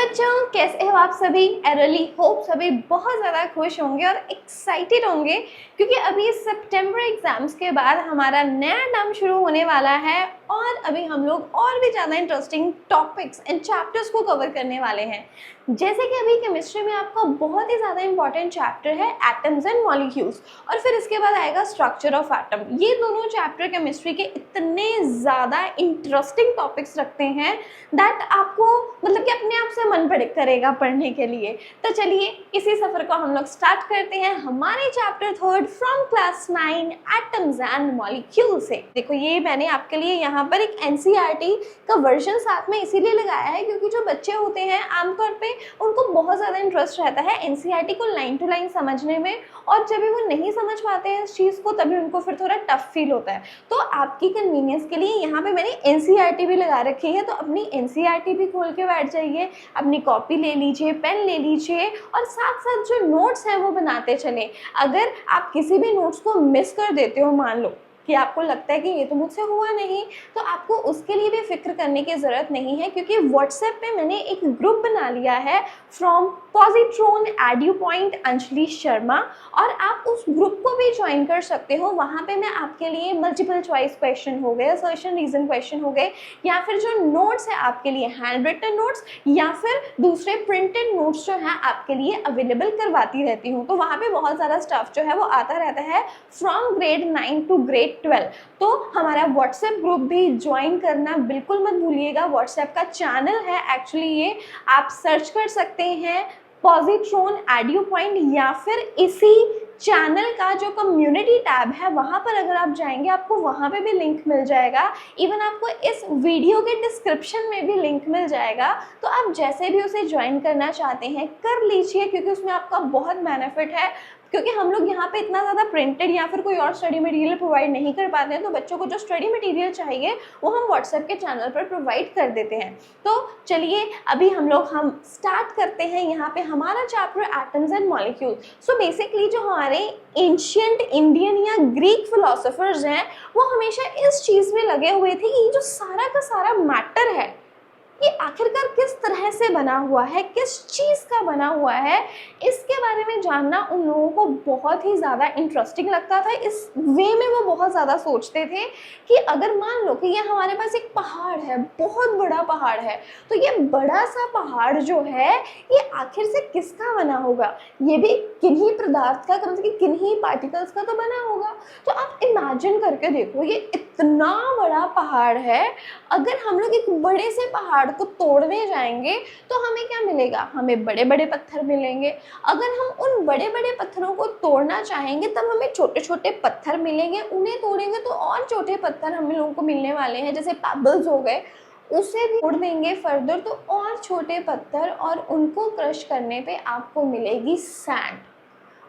बच्चों, कैसे हो आप सभी? आई रियली होप सभी बहुत ज़्यादा खुश होंगे और एक्साइटेड होंगे क्योंकि अभी सितंबर एग्जाम्स के बाद हमारा नया टर्म शुरू होने वाला है और अभी हम लोग और भी ज़्यादा इंटरेस्टिंग टॉपिक्स एंड चैप्टर्स को कवर करने वाले हैं। जैसे कि अभी केमिस्ट्री में आपका बहुत ही ज़्यादा इंपॉर्टेंट चैप्टर है एटम्स एंड मॉलिक्यूल्स और फिर इसके बाद आएगा स्ट्रक्चर ऑफ एटम। ये दोनों चैप्टर केमिस्ट्री के इतने ज़्यादा इंटरेस्टिंग टॉपिक्स रखते हैं दैट आपको मतलब कि अपने आप से मन करेगा पढ़ने के लिए। तो चलिए इसी सफर को हम लोग स्टार्ट करते हैं हमारे chapter third from class 9 atoms and molecule से। देखो ये मैंने आपके लिए यहाँ पर एक एनसीईआरटी का वर्जन साथ में इसीलिए लगाया है क्योंकि जो बच्चे होते हैं आमतौर पे उनको बहुत ज़्यादा इंटरेस्ट रहता है एनसीईआरटी को लाइन टू लाइन समझने में, और जब भी वो नहीं समझ पाते हैं इस चीज़ को तभी उनको फिर थोड़ा टफ फील होता है। तो आपकी कन्वीनियंस के लिए यहाँ पे मैंने एनसीईआरटी भी लगा रखी है, तो अपनी एनसीईआरटी भी खोल के बैठ जाइए, अपनी कॉपी ले लीजिए, पेन ले लीजिए और साथ साथ जो नोट्स हैं वो बनाते चलें। अगर आप किसी भी नोट्स को मिस कर देते हो, मान लो कि आपको लगता है कि ये तो मुझसे हुआ नहीं, तो आपको उसके लिए भी फिक्र करने की ज़रूरत नहीं है क्योंकि व्हाट्सएप पे मैंने एक ग्रुप बना लिया है from positron edu point Anjali Sharma, और आप उस ग्रुप को भी ज्वाइन कर सकते हो। वहाँ पे मैं आपके लिए मल्टीपल चॉइस क्वेश्चन हो गए, असर्शन रीजन क्वेश्चन हो गए, या फिर जो नोट्स है आपके लिए हैंड रिटन नोट्स या फिर दूसरे प्रिंटेड नोट्स जो हैं आपके लिए अवेलेबल करवाती रहती हूँ। तो वहाँ पे बहुत ज़्यादा स्टफ जो है वो आता रहता है फ्रॉम ग्रेड 9 टू ग्रेड 12। तो हमारा व्हाट्सएप ग्रुप भी ज्वाइन करना बिल्कुल मत भूलिएगा। व्हाट्सएप का चैनल है एक्चुअली ये, आप सर्च कर सकते हैं पॉजिट्रॉन एड्यू पॉइंट, या फिर इसी चैनल का जो कम्युनिटी टैब है वहाँ पर अगर आप जाएंगे आपको वहाँ पे भी लिंक मिल जाएगा। इवन आपको इस वीडियो के डिस्क्रिप्शन में भी लिंक मिल जाएगा, तो आप जैसे भी उसे ज्वाइन करना चाहते हैं कर लीजिए क्योंकि उसमें आपका बहुत बेनिफिट है। क्योंकि हम लोग यहाँ पे इतना ज़्यादा प्रिंटेड या फिर कोई और स्टडी मटेरियल प्रोवाइड नहीं कर पाते हैं, तो बच्चों को जो स्टडी मटेरियल चाहिए वो हम व्हाट्सएप के चैनल पर प्रोवाइड कर देते हैं। तो चलिए अभी हम स्टार्ट करते हैं यहाँ पे हमारा chapter atoms and molecule. So basically जो हमारे एंशिएंट इंडियन या ग्रीक फिलोसोफर्स हैं वो हमेशा इस चीज़ में लगे हुए थे कि ये जो सारा का सारा मैटर है ये आखिरकार किस तरह से बना हुआ है, किस चीज़ का बना हुआ है, इसके बारे में जानना उन लोगों को बहुत ही ज़्यादा इंटरेस्टिंग लगता था। इस वे में वो बहुत ज़्यादा सोचते थे कि अगर मान लो कि ये हमारे पास एक पहाड़ है, बहुत बड़ा पहाड़ है, तो ये बड़ा सा पहाड़ जो है ये आखिर से किसका बना होगा, ये भी किन्हीं पदार्थ का, कम से कम किन्हीं पार्टिकल्स का तो बना होगा। तो आप इमेजिन करके देखो ये इतना बड़ा पहाड़ है, अगर हम लोग एक बड़े से पहाड़ को तोड़ने जाएंगे तो हमें क्या मिलेगा, हमें बड़े बड़े पत्थर मिलेंगे। अगर हम उन बड़े बड़े पत्थरों को तोड़ना चाहेंगे तब हमें छोटे छोटे पत्थर मिलेंगे, उन्हें तोड़ेंगे तो और छोटे पत्थर हम लोगों को मिलने वाले हैं, जैसे पेबल्स हो गए, उसे भी तोड़ देंगे फर्दर तो और छोटे पत्थर, और उनको क्रश करने पे आपको मिलेगी सैंड।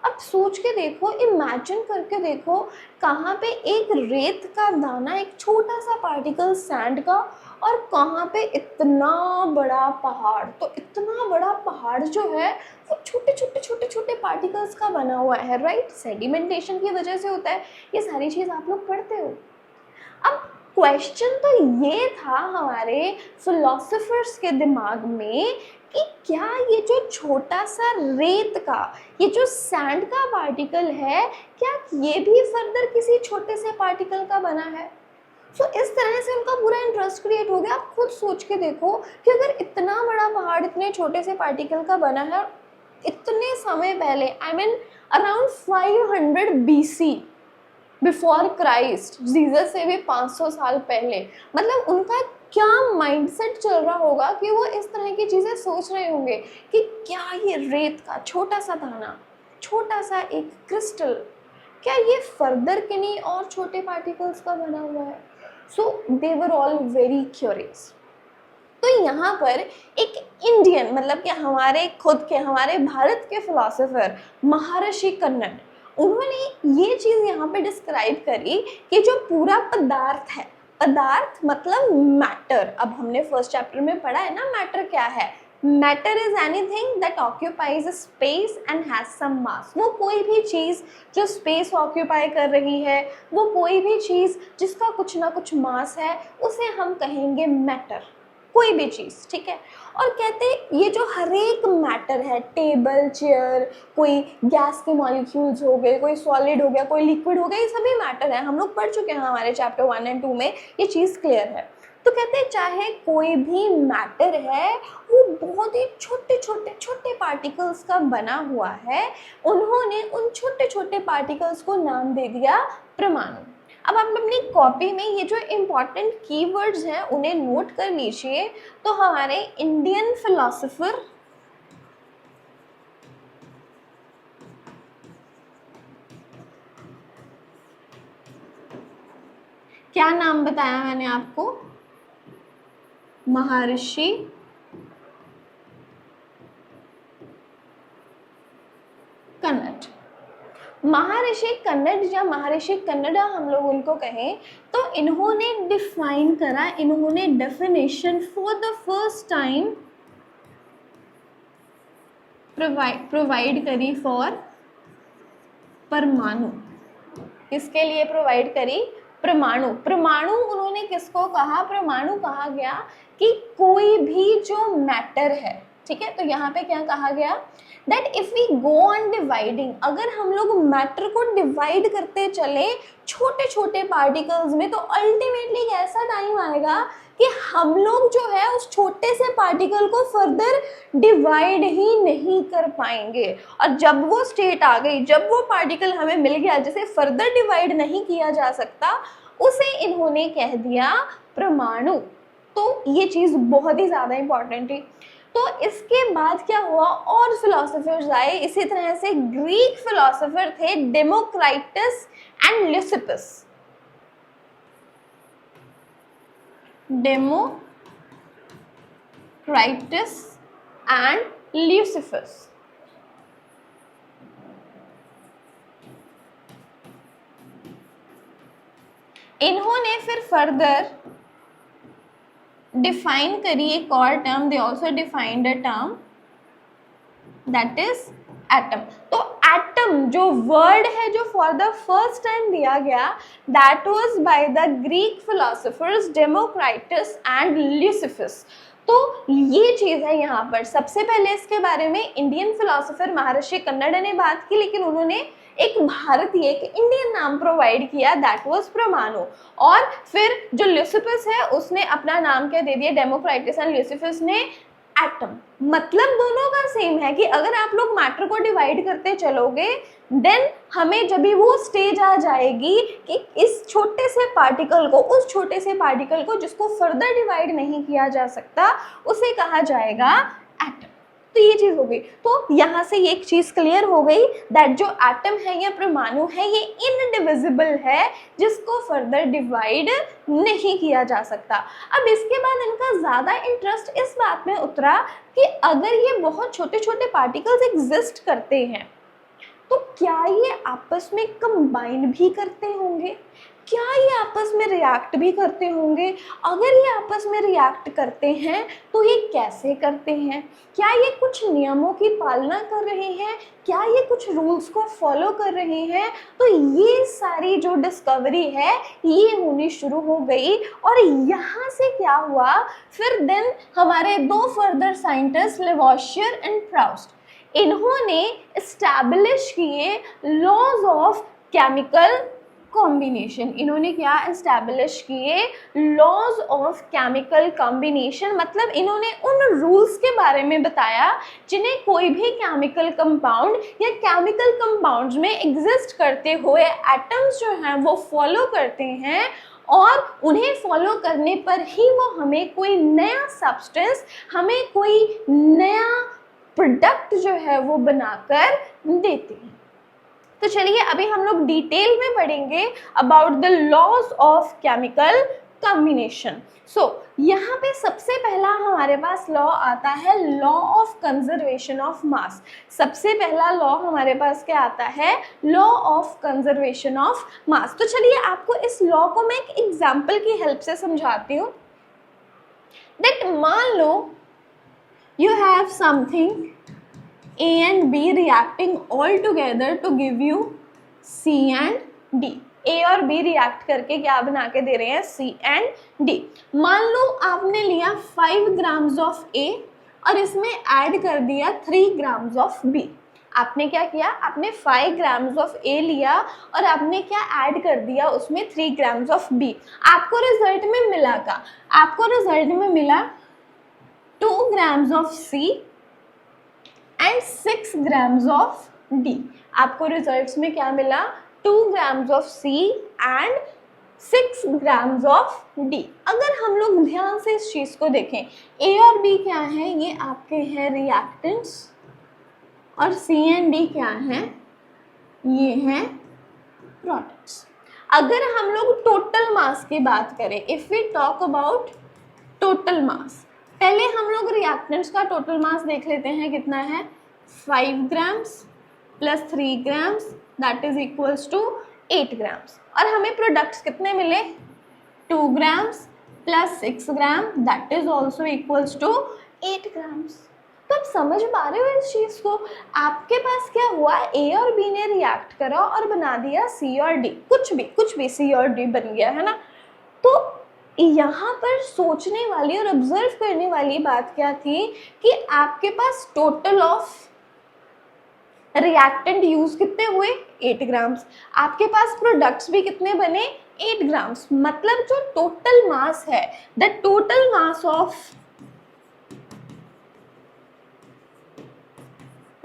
अब सोच के देखो, इमेजिन करके देखो, कहाँ पे एक रेत का दाना, एक छोटा सा पार्टिकल सैंड का, और कहाँ पे इतना बड़ा पहाड़। तो इतना बड़ा पहाड़ जो है वो छोटे छोटे छोटे छोटे पार्टिकल्स का बना हुआ है, राइट? सेडिमेंटेशन की वजह से होता है। ये सारी चीज़ आप लोग पढ़ते हो। अब क्वेश्चन तो ये था हमारे फिलोसोफर्स के दिमाग में कि क्या ये जो छोटा सा रेत का, ये जो सैंड का पार्टिकल है, क्या ये भी फर्दर किसी छोटे से पार्टिकल का बना है? सो इस तरह से उनका पूरा इंटरेस्ट क्रिएट हो गया। आप खुद सोच के देखो कि अगर इतना बड़ा पहाड़ इतने छोटे से पार्टिकल का बना है, इतने समय पहले, I mean around 500 BC before Christ, Jesus से भी 500 साल पहले, मतलब उनका क्या माइंडसेट चल रहा होगा कि वो इस तरह की चीज़ें सोच रहे होंगे कि क्या ये रेत का छोटा सा दाना, छोटा सा एक क्रिस्टल, क्या ये फर्दर किन्हीं और छोटे पार्टिकल्स का बना हुआ है? सो दे वर ऑल वेरी क्यूरियस। तो यहाँ पर एक इंडियन, मतलब कि हमारे खुद के, हमारे भारत के फिलोसोफर महर्षि कन्नड़, उन्होंने ये चीज़ यहाँ पे डिस्क्राइब करी कि जो पूरा पदार्थ है, पदार्थ मतलब मैटर, अब हमने फर्स्ट चैप्टर में पढ़ा है ना मैटर क्या है। Matter is anything that occupies a space and has some mass. वो कोई भी चीज़ जो स्पेस ऑक्यूपाई कर रही है, वो कोई भी चीज़ जिसका कुछ ना कुछ मास है, उसे हम कहेंगे मैटर। कोई भी चीज़, ठीक है। और कहते ये जो हर एक मैटर है, टेबल, चेयर, कोई गैस के मॉलिक्यूल्स हो गए, कोई सॉलिड हो गया, कोई लिक्विड हो गया, ये सभी मैटर है, हम लोग पढ़ चुके हैं हमारे चैप्टर 1 और 2 में, ये चीज़ क्लियर है। तो कहते हैं चाहे कोई भी मैटर है वो बहुत ही छोटे पार्टिकल्स का बना हुआ है, उन्होंने उन छोटे छोटे पार्टिकल्स को नाम दे दिया परमाणु। अब आप अपनी कॉपी में ये जो इम्पॉर्टेंट कीवर्ड्स हैं उन्हें नोट कर लीजिए। तो हमारे इंडियन फिलोसोफर क्या नाम बताया मैंने आपको? महर्षि कन्नड। महर्षि कन्नड या महर्षि कन्नडा हम लोग उनको कहें तो इन्होंने डिफाइन करा, इन्होंने definition for the first time provide करी फॉर परमाणु। किसके लिए प्रोवाइड करी? परमाणु। परमाणु उन्होंने किसको कहा? परमाणु कहा गया कि कोई भी जो मैटर है, ठीक है। तो यहाँ पे क्या कहा गया? That if we go on dividing, अगर हम लोग मैटर को डिवाइड करते चले छोटे छोटे पार्टिकल्स में, तो अल्टीमेटली ऐसा टाइम आएगा कि हम लोग जो है उस छोटे से पार्टिकल को फर्दर डिवाइड ही नहीं कर पाएंगे। और जब वो स्टेट आ गई, जब वो पार्टिकल हमें मिल गया जिसे फर्दर डिवाइड नहीं किया जा सकता, उसे इन्होंने कह दिया परमाणु। तो ये चीज़ बहुत ही ज़्यादा इंपॉर्टेंट थी। तो इसके बाद क्या हुआ? और फिलोसोफर्स आए, इसी तरह से ग्रीक फिलोसोफर थे Democritus and Leucippus. Democritus and Leucippus. इन्होंने फिर फर्दर डिफाइन करी एक और term, they also defined a term that is atom. तो एटम जो वर्ड है जो फॉर द फर्स्ट टाइम दिया गया, that was by the Greek philosophers Democritus and Leucippus. तो ये चीज़ है यहाँ पर। सबसे पहले इसके बारे में इंडियन फिलोसोफर महर्षि कन्नड ने बात की, लेकिन उन्होंने एक भारतीय, एक इंडियन नाम प्रोवाइड किया, दैट वाज परमाणु। और फिर जो ल्यूसिफस है उसने अपना नाम क्या दे दिया? डेमोक्राइटस एंड ल्यूसिफस ने एटम। मतलब दोनों का सेम है कि अगर आप लोग मैटर को डिवाइड करते चलोगे, देन हमें जब भी वो स्टेज आ जाएगी कि इस छोटे से पार्टिकल को, उस छोटे से पार्टिकल को जिसको फर्दर डिवाइड नहीं किया जा सकता, उसे कहा जाएगा एटम। तो ये चीज़ हो गई। तो यहाँ से एक चीज़ क्लियर हो गई दैट जो एटम है या परमाणु है ये इनडिविजिबल है, जिसको फर्दर डिवाइड नहीं किया जा सकता। अब इसके बाद इनका ज़्यादा इंटरेस्ट इस बात में उतरा कि अगर ये बहुत छोटे छोटे पार्टिकल्स एग्जिस्ट करते हैं तो क्या ये आपस में कंबाइन भी करते होंगे? क्या ये आपस में रिएक्ट भी करते होंगे? अगर ये आपस में रिएक्ट करते हैं तो ये कैसे करते हैं? क्या ये कुछ नियमों की पालना कर रहे हैं? क्या ये कुछ रूल्स को फॉलो कर रहे हैं? तो ये सारी जो डिस्कवरी है ये होनी शुरू हो गई। और यहाँ से क्या हुआ? फिर देन हमारे दो further scientist Lavoisier and Proust, इन्होंने एस्टैब्लिश किए लॉज ऑफ केमिकल कॉम्बिनेशन। इन्होंने क्या एस्टैब्लिश किए? Laws of chemical combination. मतलब इन्होंने उन रूल्स के बारे में बताया जिन्हें कोई भी केमिकल कंपाउंड या केमिकल कंपाउंड्स में एग्जिस्ट करते हुए एटम्स जो हैं वो फॉलो करते हैं, और उन्हें फॉलो करने पर ही वो हमें कोई नया सब्सटेंस, हमें कोई नया प्रोडक्ट जो है वो बनाकर देते हैं। तो चलिए अभी हम लोग डिटेल में पढ़ेंगे about the laws of chemical combination. So यहाँ पे सबसे पहला हमारे पास लॉ आता है law of conservation of mass. सबसे पहला लॉ हमारे पास क्या आता है? Law of conservation of mass. तो चलिए आपको इस लॉ को मैं एक एग्जाम्पल की हेल्प से समझाती हूँ। दैट मान लो you have something A and B reacting all together to give you C and D. ए और बी रिएक्ट करके क्या बना के दे रहे हैं, सी एंड डी। मान लो आपने लिया 5 ग्राम्स ऑफ ए और इसमें ऐड कर दिया 3 ग्राम्स ऑफ बी। आपने क्या किया, आपने 5 ग्राम्स ऑफ ए लिया और आपने क्या ऐड कर दिया उसमें 3 ग्राम्स ऑफ बी। आपको रिजल्ट में मिला का, आपको रिजल्ट में मिला 2 grams of c and 6 grams of d. आपको रिजल्ट्स में क्या मिला, 2 grams of c and 6 grams of d. अगर हम लोग ध्यान से इस चीज़ को देखें, ए और बी क्या है, ये आपके हैं रिएक्टेंट्स और सी एंड डी क्या हैं, ये हैं प्रोडक्ट्स। अगर हम लोग टोटल मास की बात करें, if we talk about total mass, पहले हम लोग रिएक्टेंट्स का टोटल मास देख लेते हैं कितना है, 5 grams plus 3 grams that is equals to 8 grams. और हमें प्रोडक्ट्स कितने मिले, 2 grams plus 6 gram that is also equals to 8 grams. तो आप समझ पा रहे हो इस चीज़ को, आपके पास क्या हुआ, ए और बी ने रिएक्ट करा और बना दिया सी और डी, कुछ भी सी और डी बन गया है ना। तो यहाँ पर सोचने वाली और ऑब्जर्व करने वाली बात क्या थी कि आपके पास टोटल ऑफ रिएक्टेंट यूज कितने हुए, 8 ग्राम्स। आपके पास प्रोडक्ट्स भी कितने बने, 8 ग्राम्स। मतलब जो टोटल मास है, the total mass of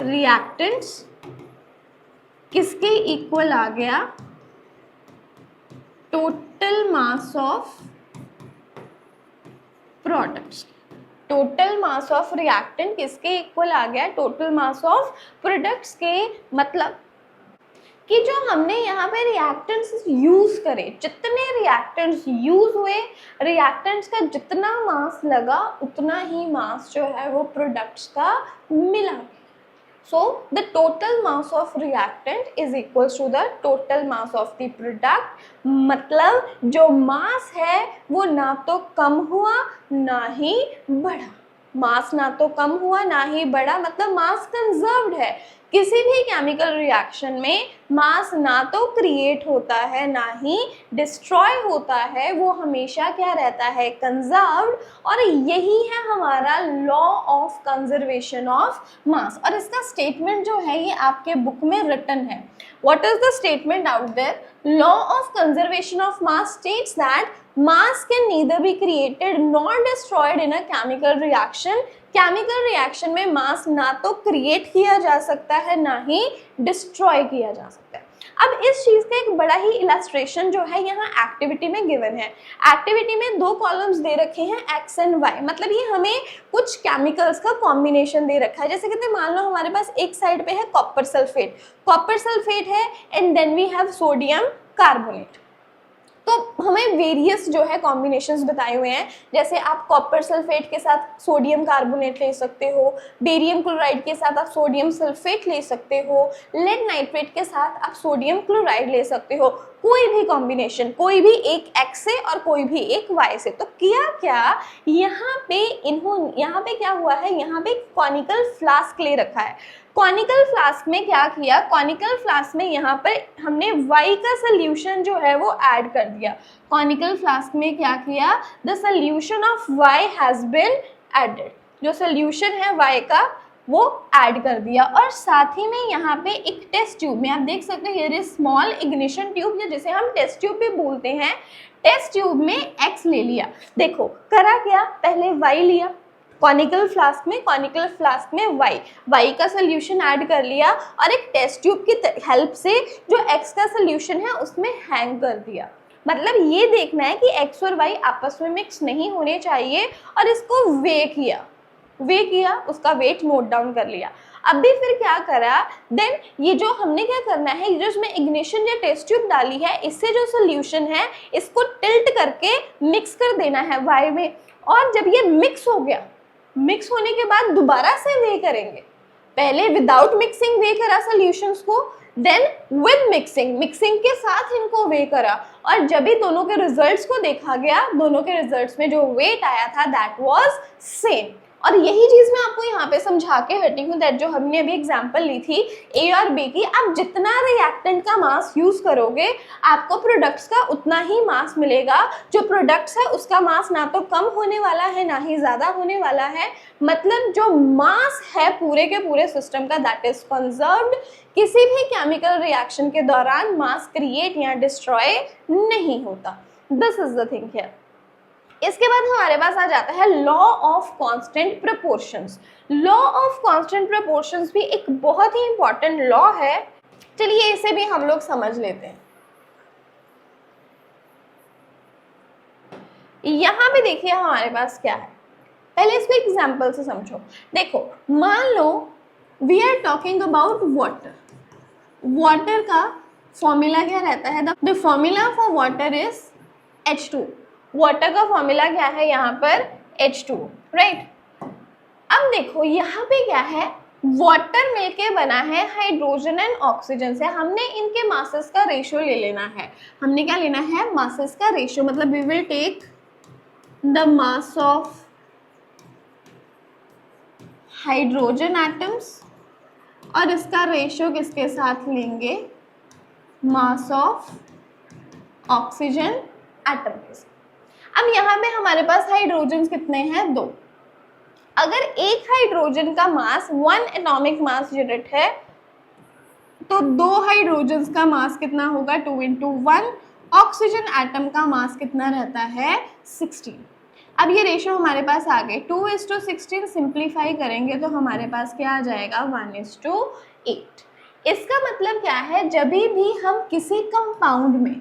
reactants किसके इक्वल आ गया, total mass of products. Total mass of reactant किसके इक्वल आ गया, टोटल मास ऑफ प्रोडक्ट्स के। मतलब कि जो हमने यहाँ पे रिएक्टेंट्स यूज करे, जितने रिएक्टेंट्स यूज हुए, रिएक्टेंट्स का जितना मास लगा उतना ही मास जो है वो प्रोडक्ट्स का मिला। So the total mass of reactant is equals to the total mass of the product। मतलब जो मास है वो ना तो कम हुआ ना ही बढ़ा, मास ना तो कम हुआ ना ही बढ़ा, मतलब मास कंजर्व्ड है। किसी भी केमिकल रिएक्शन में मास ना तो क्रिएट होता है ना ही डिस्ट्रॉय होता है, वो हमेशा क्या रहता है, कंजर्व्ड। और यही है हमारा लॉ ऑफ कंजर्वेशन ऑफ मास। और इसका स्टेटमेंट जो है ये आपके बुक में रिटन है। What is the statement out there, law of conservation of mass states that mass can neither be created nor destroyed in a chemical reaction। Chemical reaction में मास ना तो क्रिएट किया जा सकता है ना ही डिस्ट्रॉय किया जा सकता है। अब इस चीज का एक बड़ा ही इलस्ट्रेशन जो है यहाँ एक्टिविटी में गिवन है। एक्टिविटी में 2 कॉलम्स दे रखे हैं एक्स एंड वाई, मतलब ये हमें कुछ केमिकल्स का कॉम्बिनेशन दे रखा है। जैसे कहते हैं, मान लो हमारे पास एक साइड पे है कॉपर सल्फेट है and then we have sodium carbonate. तो हमें वेरियस जो है कॉम्बिनेशंस बताए हुए हैं, जैसे आप कॉपर सल्फेट के साथ सोडियम कार्बोनेट ले सकते हो, बेरियम क्लोराइड के साथ आप सोडियम सल्फेट ले सकते हो, लेड नाइट्रेट के साथ आप सोडियम क्लोराइड ले सकते हो। कोई भी कॉम्बिनेशन, कोई भी एक एक्स से और कोई भी एक वाई से। तो किया क्या, यहाँ पे क्या हुआ है, यहाँ पे कॉनिकल फ्लास्क ले रखा है। कॉनिकल फ्लास्क में क्या किया, कॉनिकल फ्लास्क में यहाँ पर हमने y का सोल्यूशन जो है वो ऐड कर दिया। कॉनिकल फ्लास्क में क्या किया, the solution of y has been added, जो सोल्यूशन है y का वो ऐड कर दिया। और साथ ही में यहाँ पे एक टेस्ट ट्यूब में आप देख सकते हैं, ये स्मॉल इग्निशन ट्यूब या जिसे हम टेस्ट ट्यूब भी बोलते हैं, टेस्ट ट्यूब में x ले लिया। देखो करा क्या, पहले y लिया कॉनिकल फ्लास्क में y का सोल्यूशन ऐड कर लिया और एक टेस्ट ट्यूब की हेल्प से जो x का सोल्यूशन है उसमें हैंग कर दिया। मतलब ये देखना है कि x और y आपस में मिक्स नहीं होने चाहिए और इसको वे किया, उसका वेट नोट डाउन कर लिया। अब भी फिर क्या करा, देन ये जो हमने क्या करना है, ये जो इसमें इग्निशन या टेस्ट ट्यूब डाली है, इससे जो सोल्यूशन है इसको टिल्ट करके मिक्स कर देना है y में। और जब ये मिक्स हो गया, मिक्स होने के बाद दोबारा से वे करेंगे। पहले विदाउट मिक्सिंग वे करा सॉल्यूशंस को, देन विद मिक्सिंग के साथ इनको वे करा। और जब भी दोनों के रिजल्ट्स को देखा गया, दोनों के रिजल्ट्स में जो वेट आया था दैट वाज सेम। और यही चीज मैं आपको यहाँ पे समझा के हटी हूँ दैट जो हमने अभी एग्जांपल ली थी ए और बी की, आप जितना रिएक्टेंट का मास यूज करोगे आपको प्रोडक्ट्स का उतना ही मास मिलेगा। जो प्रोडक्ट्स है उसका मास ना तो कम होने वाला है ना ही ज्यादा होने वाला है, मतलब जो मास है पूरे के पूरे सिस्टम का दैट इज कंजर्व्ड। किसी भी केमिकल रिएक्शन के दौरान मास क्रिएट या डिस्ट्रॉय नहीं होता। This is the thing here. इसके बाद हमारे पास आ जाता है law of constant proportions. Law of constant proportions भी एक बहुत ही इंपॉर्टेंट लॉ है। चलिए इसे भी हम लोग समझ लेते हैं। यहां पे देखिए हमारे पास क्या है, पहले इसको एग्जांपल से समझो। देखो मान लो we are talking about water. Water का फॉर्मूला क्या रहता है? The formula for water is H2। Water का फॉर्मूला क्या है यहाँ पर? H2, right. अब देखो यहाँ पे क्या है, वाटर मिलके बना है हाइड्रोजन एंड ऑक्सीजन से। हमने इनके मासेस का रेशियो ले लेना है। हमने क्या लेना है? मासेस का रेशियो, मतलब we will take the mass of hydrogen atoms और इसका रेशियो किसके साथ लेंगे? मास ऑफ ऑक्सीजन एटम के साथ। अब यहाँ पे हमारे पास हाइड्रोजन कितने हैं? 2। अगर एक हाइड्रोजन का मास 1 एटॉमिक मास यूनिट है तो 2 हाइड्रोजन का मास कितना होगा? 2 × 1। ऑक्सीजन एटम का मास कितना रहता है? 16। अब ये रेशियो हमारे पास आ गए 2:16। सिंप्लीफाई करेंगे तो हमारे पास क्या आ जाएगा? 1:8। इसका मतलब क्या है? जब भी हम किसी कंपाउंड में,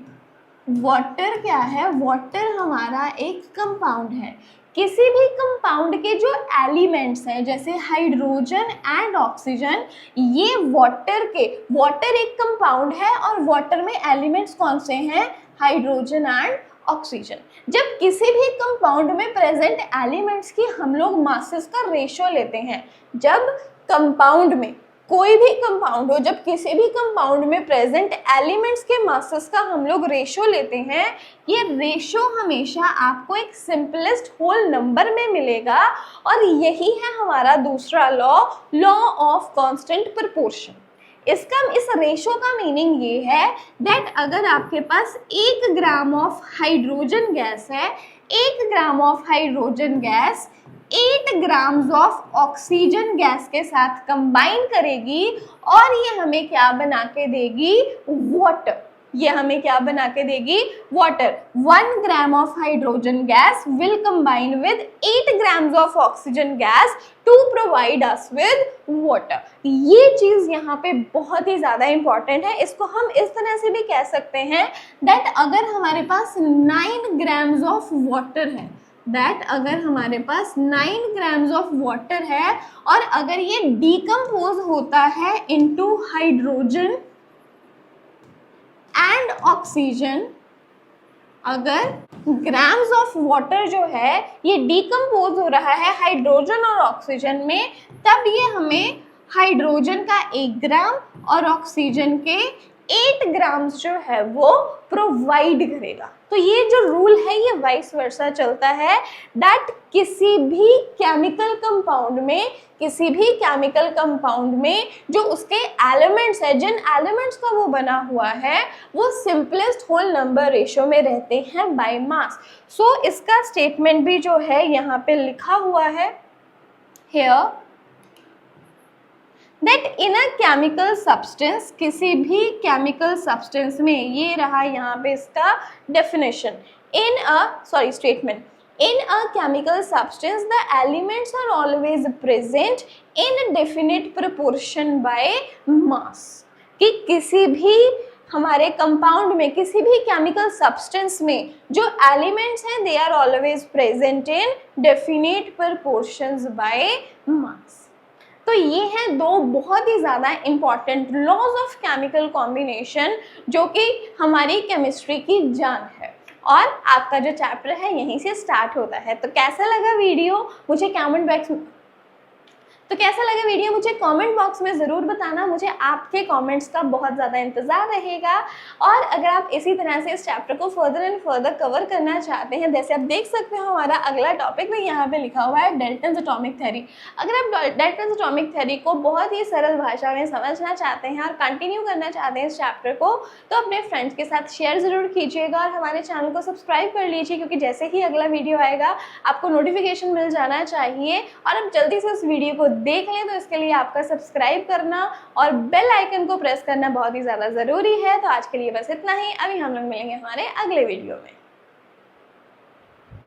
वाटर क्या है? वाटर हमारा एक कंपाउंड है। किसी भी कंपाउंड के जो एलिमेंट्स हैं जैसे हाइड्रोजन एंड ऑक्सीजन, ये वाटर एक कंपाउंड है और वाटर में एलिमेंट्स कौन से हैं? Hydrogen and oxygen. जब किसी भी कंपाउंड में प्रेजेंट एलिमेंट्स की हम लोग मासेस का रेशियो लेते हैं, जब कंपाउंड में कोई भी कंपाउंड हो, जब किसी भी कंपाउंड में प्रेजेंट एलिमेंट्स के मासेस का हम लोग रेशियो लेते हैं, ये रेशियो हमेशा आपको एक सिंपलेस्ट होल नंबर में मिलेगा। और यही है हमारा दूसरा लॉ ऑफ कांस्टेंट प्रोपोर्शन। इस रेशियो का मीनिंग ये है दैट अगर आपके पास 1 ग्राम ऑफ हाइड्रोजन गैस है, 1 gram of hydrogen gas 8 grams of oxygen gas के साथ कंबाइन करेगी और ये हमें क्या बना के देगी? वाटर। ये हमें क्या बना के देगी? Water. 1 gram of hydrogen gas will combine with 8 grams of oxygen gas to provide us with water. ये चीज यहाँ पे बहुत ही ज्यादा इंपॉर्टेंट है। इसको हम इस तरह से भी कह सकते हैं दैट अगर हमारे पास 9 ग्राम्स ऑफ वाटर है, अगर हमारे पास 9 ग्राम्स ऑफ वाटर है और अगर ये डिकम्पोज होता है इनटू हाइड्रोजन एंड ऑक्सीजन, अगर ग्राम्स ऑफ वाटर जो है ये डिकम्पोज हो रहा है हाइड्रोजन और ऑक्सीजन में, तब ये हमें हाइड्रोजन का 1 ग्राम और ऑक्सीजन के 8 ग्राम्स जो है वो प्रोवाइड करेगा। तो ये जो रूल है ये वाइस वर्सा चलता है दैट किसी भी केमिकल कंपाउंड में जो उसके एलिमेंट्स है, जिन एलिमेंट्स का वो बना हुआ है, वो सिंपलेस्ट होल नंबर रेशियो में रहते हैं बाय मास। सो इसका स्टेटमेंट भी जो है यहाँ पे लिखा हुआ है here that in a chemical substance, किसी भी केमिकल सब्सटेंस में, ये रहा यहाँ पे इसका definition, statement, in a chemical substance the elements are always present in a definite proportion by mass। कि किसी भी हमारे कंपाउंड में, किसी भी केमिकल सब्सटेंस में जो एलिमेंट्स हैं they are always present in definite proportions by mass. तो ये हैं 2 बहुत ही ज़्यादा important laws of chemical combination जो कि हमारी केमिस्ट्री की जान है। और आपका जो चैप्टर है यहीं से स्टार्ट होता है। तो कैसा लगा वीडियो मुझे कमेंट तो कैसा लगा वीडियो मुझे कमेंट बॉक्स में ज़रूर बताना, मुझे आपके कमेंट्स का बहुत ज़्यादा इंतज़ार रहेगा। और अगर आप इसी तरह से इस चैप्टर को फर्दर एंड फर्दर कवर करना चाहते हैं, जैसे आप देख सकते हो हमारा अगला टॉपिक भी यहाँ पे लिखा हुआ है डाल्टन्स एटॉमिक थ्योरी। अगर आप डाल्टन्स एटॉमिक थ्योरी को बहुत ही सरल भाषा में समझना चाहते हैं और कंटिन्यू करना चाहते हैं इस चैप्टर को, तो अपने फ्रेंड्स के साथ शेयर ज़रूर कीजिएगा और हमारे चैनल को सब्सक्राइब कर लीजिए, क्योंकि जैसे ही अगला वीडियो आएगा आपको नोटिफिकेशन मिल जाना चाहिए। और अब जल्दी से उस वीडियो को देख लें, तो इसके लिए आपका सब्सक्राइब करना और बेल आइकन को प्रेस करना बहुत ही ज़्यादा ज़रूरी है। तो आज के लिए बस इतना ही, अभी हम लोग मिलेंगे हमारे अगले वीडियो में।